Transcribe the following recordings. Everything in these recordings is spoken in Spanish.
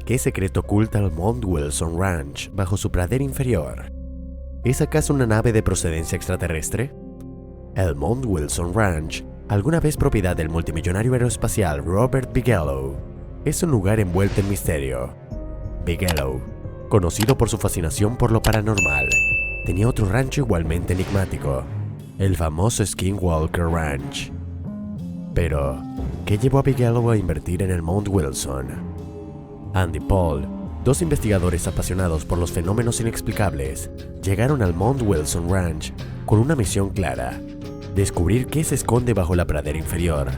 ¿Qué secreto oculta el Mount Wilson Ranch bajo su pradera inferior? ¿Es acaso una nave de procedencia extraterrestre? El Mount Wilson Ranch, alguna vez propiedad del multimillonario aeroespacial Robert Bigelow, es un lugar envuelto en misterio. Bigelow, conocido por su fascinación por lo paranormal, tenía otro rancho igualmente enigmático, el famoso Skinwalker Ranch. Pero, ¿qué llevó a Bigelow a invertir en el Mount Wilson? Andy Paul, dos investigadores apasionados por los fenómenos inexplicables, llegaron al Mount Wilson Ranch con una misión clara: descubrir qué se esconde bajo la pradera inferior.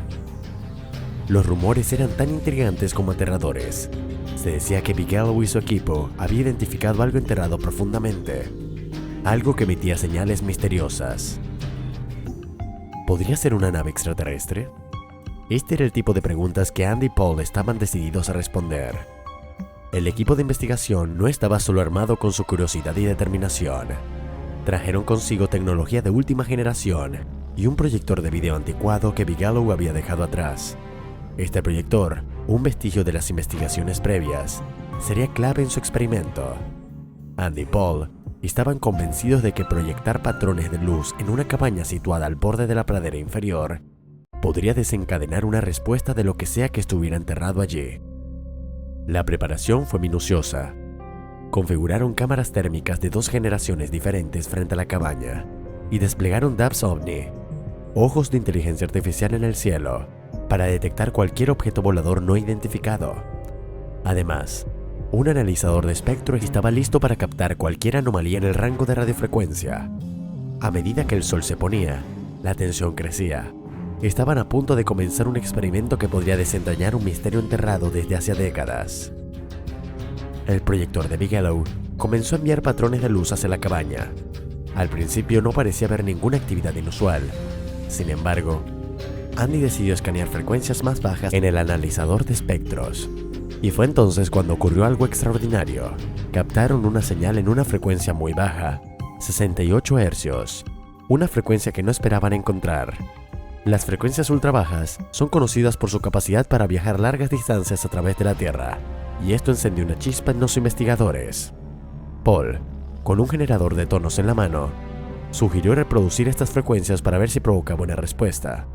Los rumores eran tan intrigantes como aterradores. Se decía que Bigelow y su equipo habían identificado algo enterrado profundamente, algo que emitía señales misteriosas. ¿Podría ser una nave extraterrestre? Este era el tipo de preguntas que Andy y Paul estaban decididos a responder. El equipo de investigación no estaba solo armado con su curiosidad y determinación. Trajeron consigo tecnología de última generación y un proyector de video anticuado que Bigelow había dejado atrás. Este proyector, un vestigio de las investigaciones previas, sería clave en su experimento. Andy y Paul estaban convencidos de que proyectar patrones de luz en una cabaña situada al borde de la pradera inferior podría desencadenar una respuesta de lo que sea que estuviera enterrado allí. La preparación fue minuciosa. Configuraron cámaras térmicas de 2 generaciones diferentes frente a la cabaña y desplegaron DABS OVNI, ojos de inteligencia artificial en el cielo, para detectar cualquier objeto volador no identificado. Además, un analizador de espectro estaba listo para captar cualquier anomalía en el rango de radiofrecuencia. A medida que el sol se ponía, la tensión crecía. Estaban a punto de comenzar un experimento que podría desentrañar un misterio enterrado desde hace décadas. El proyector de Bigelow comenzó a enviar patrones de luz hacia la cabaña. Al principio no parecía haber ninguna actividad inusual. Sin embargo, Andy decidió escanear frecuencias más bajas en el analizador de espectros. Y fue entonces cuando ocurrió algo extraordinario. Captaron una señal en una frecuencia muy baja, 68 Hz, una frecuencia que no esperaban encontrar. Las frecuencias ultra bajas son conocidas por su capacidad para viajar largas distancias a través de la Tierra, y esto encendió una chispa en los investigadores. Paul, con un generador de tonos en la mano, sugirió reproducir estas frecuencias para ver si provocaba una respuesta.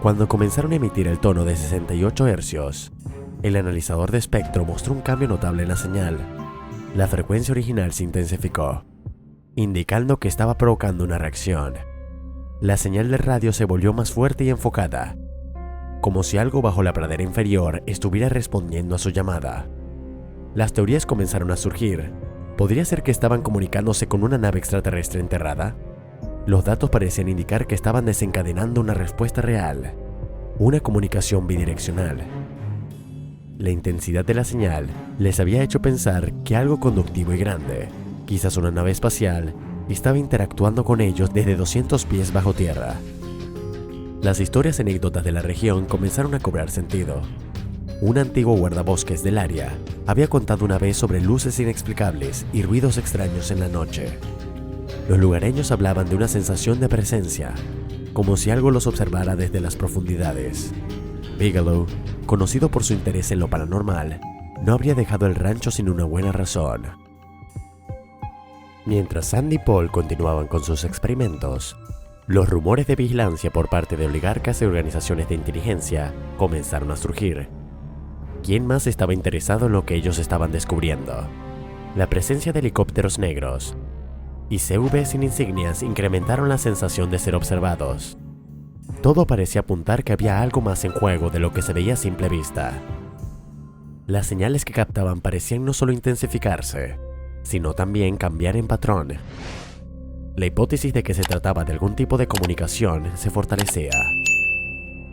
Cuando comenzaron a emitir el tono de 68 Hz, el analizador de espectro mostró un cambio notable en la señal. La frecuencia original se intensificó, indicando que estaba provocando una reacción. La señal de radio se volvió más fuerte y enfocada, como si algo bajo la pradera inferior estuviera respondiendo a su llamada. Las teorías comenzaron a surgir. ¿Podría ser que estaban comunicándose con una nave extraterrestre enterrada? Los datos parecían indicar que estaban desencadenando una respuesta real, una comunicación bidireccional. La intensidad de la señal les había hecho pensar que algo conductivo y grande, quizás una nave espacial, estaba interactuando con ellos desde 200 pies bajo tierra. Las historias y anécdotas de la región comenzaron a cobrar sentido. Un antiguo guardabosques del área había contado una vez sobre luces inexplicables y ruidos extraños en la noche. Los lugareños hablaban de una sensación de presencia, como si algo los observara desde las profundidades. Bigelow, conocido por su interés en lo paranormal, no habría dejado el rancho sin una buena razón. Mientras Andy y Paul continuaban con sus experimentos, los rumores de vigilancia por parte de oligarcas y organizaciones de inteligencia comenzaron a surgir. ¿Quién más estaba interesado en lo que ellos estaban descubriendo? La presencia de helicópteros negros y CVs sin insignias incrementaron la sensación de ser observados. Todo parecía apuntar que había algo más en juego de lo que se veía a simple vista. Las señales que captaban parecían no solo intensificarse, sino también cambiar en patrón. La hipótesis de que se trataba de algún tipo de comunicación se fortalecía.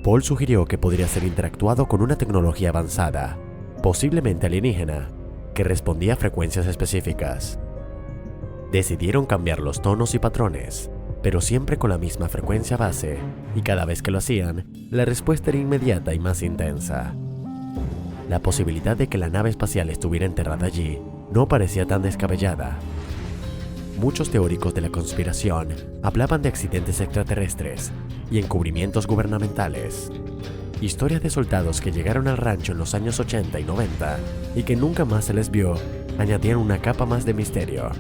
Paul sugirió que podría ser interactuado con una tecnología avanzada, posiblemente alienígena, que respondía a frecuencias específicas. Decidieron cambiar los tonos y patrones, pero siempre con la misma frecuencia base, y cada vez que lo hacían, la respuesta era inmediata y más intensa. La posibilidad de que la nave espacial estuviera enterrada allí no parecía tan descabellada. Muchos teóricos de la conspiración hablaban de accidentes extraterrestres y encubrimientos gubernamentales. Historias de soldados que llegaron al rancho en los años 80 y 90 y que nunca más se les vio añadieron una capa más de misterio.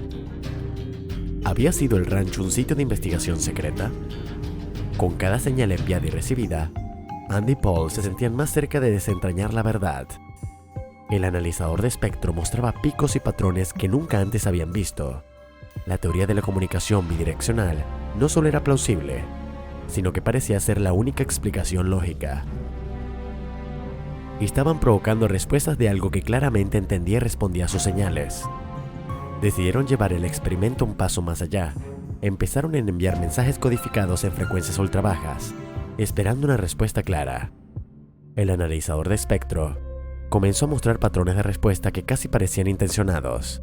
¿Había sido el rancho un sitio de investigación secreta? Con cada señal enviada y recibida, Andy y Paul se sentían más cerca de desentrañar la verdad. El analizador de espectro mostraba picos y patrones que nunca antes habían visto. La teoría de la comunicación bidireccional no solo era plausible, sino que parecía ser la única explicación lógica. Estaban provocando respuestas de algo que claramente entendía y respondía a sus señales. Decidieron llevar el experimento un paso más allá. Empezaron a enviar mensajes codificados en frecuencias ultra bajas, esperando una respuesta clara. El analizador de espectro comenzó a mostrar patrones de respuesta que casi parecían intencionados,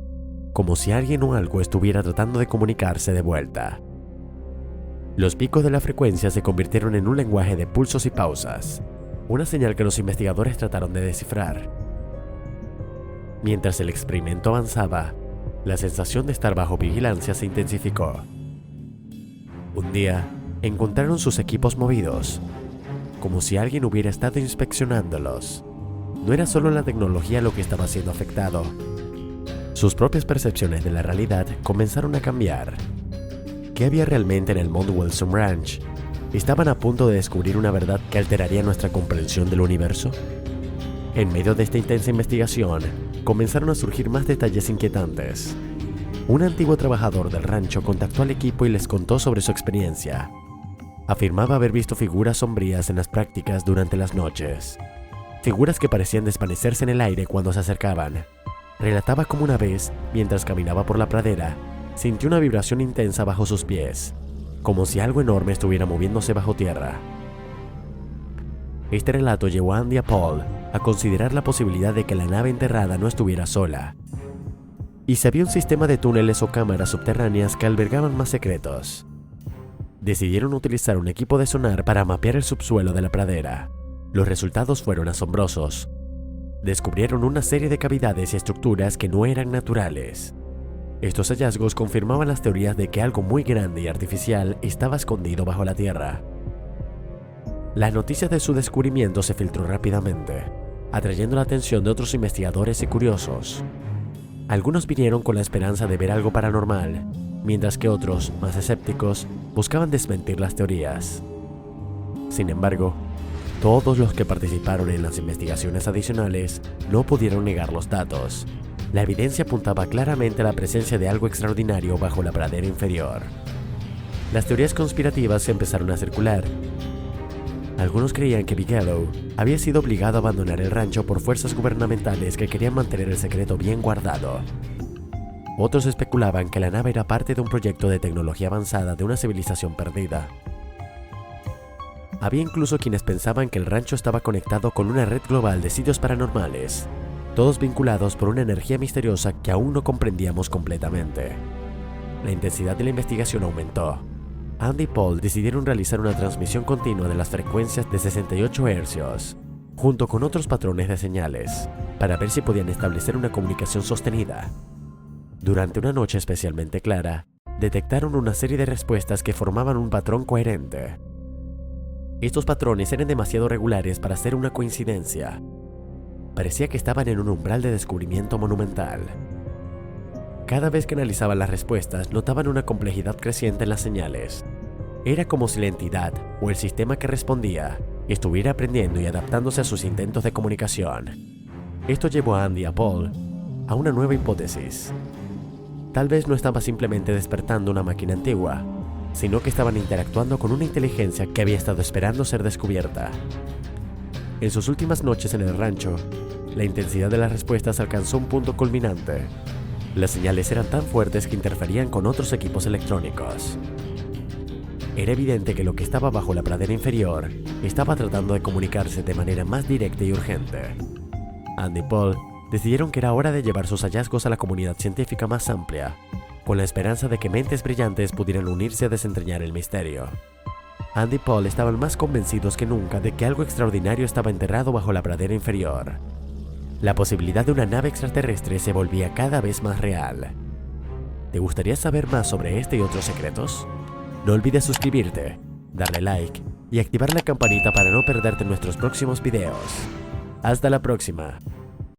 como si alguien o algo estuviera tratando de comunicarse de vuelta. Los picos de la frecuencia se convirtieron en un lenguaje de pulsos y pausas, una señal que los investigadores trataron de descifrar. Mientras el experimento avanzaba, la sensación de estar bajo vigilancia se intensificó. Un día, encontraron sus equipos movidos, como si alguien hubiera estado inspeccionándolos. No era solo la tecnología lo que estaba siendo afectado. Sus propias percepciones de la realidad comenzaron a cambiar. ¿Qué había realmente en el Mount Wilson Ranch? ¿Estaban a punto de descubrir una verdad que alteraría nuestra comprensión del universo? En medio de esta intensa investigación, comenzaron a surgir más detalles inquietantes. Un antiguo trabajador del rancho contactó al equipo y les contó sobre su experiencia. Afirmaba haber visto figuras sombrías en las prácticas durante las noches. Figuras que parecían desvanecerse en el aire cuando se acercaban. Relataba cómo una vez, mientras caminaba por la pradera, sintió una vibración intensa bajo sus pies, como si algo enorme estuviera moviéndose bajo tierra. Este relato llevó a Andy y a Paul a considerar la posibilidad de que la nave enterrada no estuviera sola, y si había un sistema de túneles o cámaras subterráneas que albergaban más secretos. Decidieron utilizar un equipo de sonar para mapear el subsuelo de la pradera. Los resultados fueron asombrosos. Descubrieron una serie de cavidades y estructuras que no eran naturales. Estos hallazgos confirmaban las teorías de que algo muy grande y artificial estaba escondido bajo la tierra. La noticia de su descubrimiento se filtró rápidamente, atrayendo la atención de otros investigadores y curiosos. Algunos vinieron con la esperanza de ver algo paranormal, mientras que otros, más escépticos, buscaban desmentir las teorías. Sin embargo, todos los que participaron en las investigaciones adicionales no pudieron negar los datos. La evidencia apuntaba claramente a la presencia de algo extraordinario bajo la pradera inferior. Las teorías conspirativas empezaron a circular. Algunos creían que Bigelow había sido obligado a abandonar el rancho por fuerzas gubernamentales que querían mantener el secreto bien guardado. Otros especulaban que la nave era parte de un proyecto de tecnología avanzada de una civilización perdida. Había incluso quienes pensaban que el rancho estaba conectado con una red global de sitios paranormales, todos vinculados por una energía misteriosa que aún no comprendíamos completamente. La intensidad de la investigación aumentó. Andy y Paul decidieron realizar una transmisión continua de las frecuencias de 68 Hz, junto con otros patrones de señales, para ver si podían establecer una comunicación sostenida. Durante una noche especialmente clara, detectaron una serie de respuestas que formaban un patrón coherente. Estos patrones eran demasiado regulares para ser una coincidencia. Parecía que estaban en un umbral de descubrimiento monumental. Cada vez que analizaban las respuestas, notaban una complejidad creciente en las señales. Era como si la entidad o el sistema que respondía estuviera aprendiendo y adaptándose a sus intentos de comunicación. Esto llevó a Andy y a Paul a una nueva hipótesis. Tal vez no estaba simplemente despertando una máquina antigua, sino que estaban interactuando con una inteligencia que había estado esperando ser descubierta. En sus últimas noches en el rancho, la intensidad de las respuestas alcanzó un punto culminante. Las señales eran tan fuertes que interferían con otros equipos electrónicos. Era evidente que lo que estaba bajo la pradera inferior estaba tratando de comunicarse de manera más directa y urgente. Andy y Paul decidieron que era hora de llevar sus hallazgos a la comunidad científica más amplia, con la esperanza de que mentes brillantes pudieran unirse a desentrañar el misterio. Andy y Paul estaban más convencidos que nunca de que algo extraordinario estaba enterrado bajo la pradera inferior. La posibilidad de una nave extraterrestre se volvía cada vez más real. ¿Te gustaría saber más sobre este y otros secretos? No olvides suscribirte, darle like y activar la campanita para no perderte nuestros próximos videos. Hasta la próxima.